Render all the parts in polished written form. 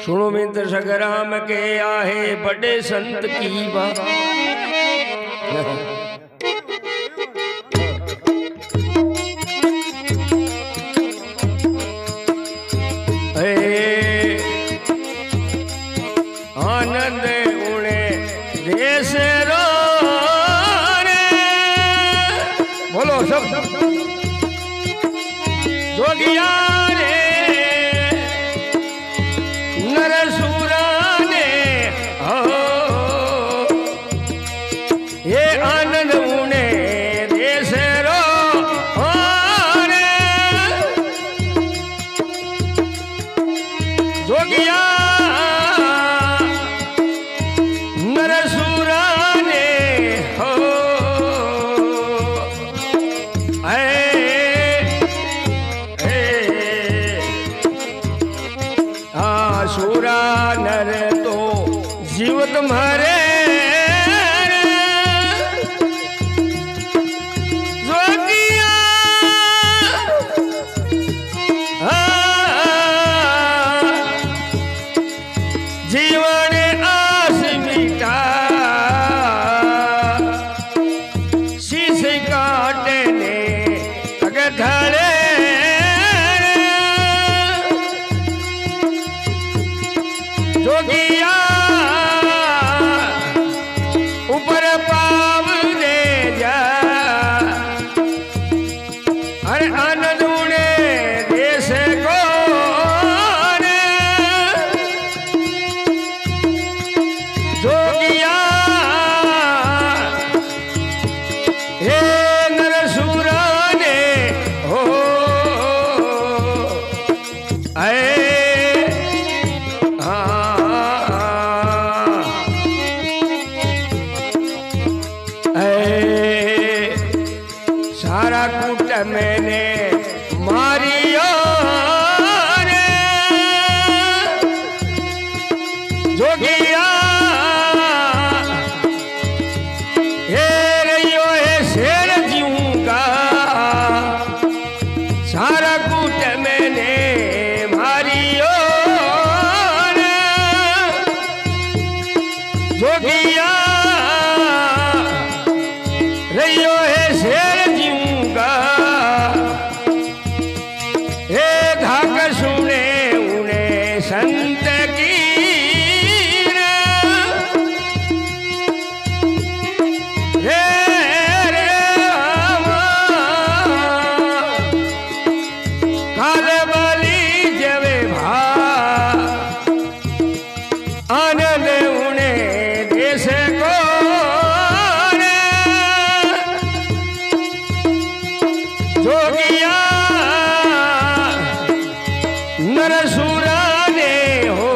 सुनो मित्र सगराम के आहे बड़े संत की बात। आनंद उड़े देश रो रे बोलो सब जोगिया रे नरसूरा ने हो ये आनंद उड़े देश रो रे जोगिया सूरा नर तो जीव तुम्हारे जोगिया जीवन आस मिटा शीश काटने अगधड़े जोगिया ऊपर पाव दे जा अरे आनंद उड़े देश को रे जोगिया हे नरसूरा ने हो आए सारा कूट मैंने मारियो रे जोगिया हे रहियो है शेर जीऊंगा सारा कूट मैंने मारियो रे जोगिया रहियो है शेर जीऊंगा हे धाक सुने उन्हें संत की रे रे काल बली जवे भा आनंद उन्हें देश को जोगिया नरसूरा ने हो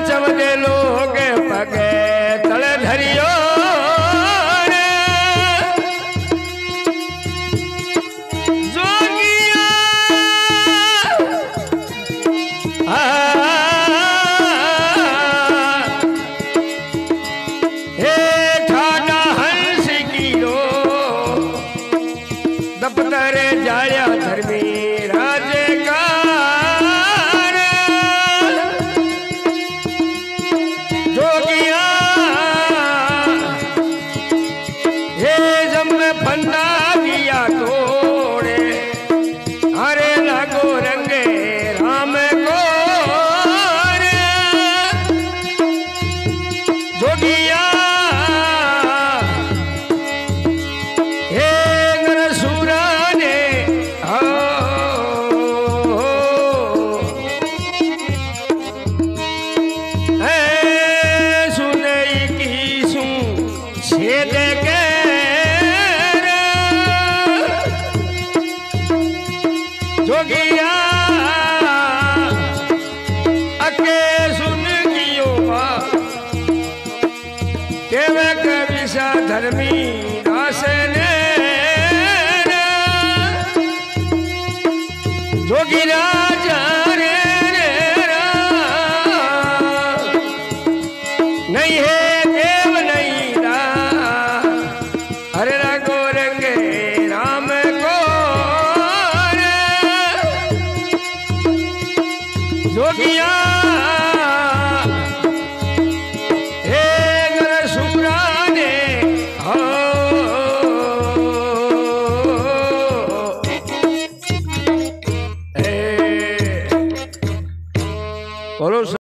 चमके लोग पगे तले धरियो जोगिया दफ्तर जाया धर्मी राजे का जोगिया हे जब में फंदा दिया तोड़े अरे लगो रंगे राम को रे जोगिया हे नरसूरा ने सुनई की सुन छेद के जोगिया अके सुन कियो के वे कवि सा धर्मी दास ने जोगी राजा रे नहीं है देव नहीं रा सुखिया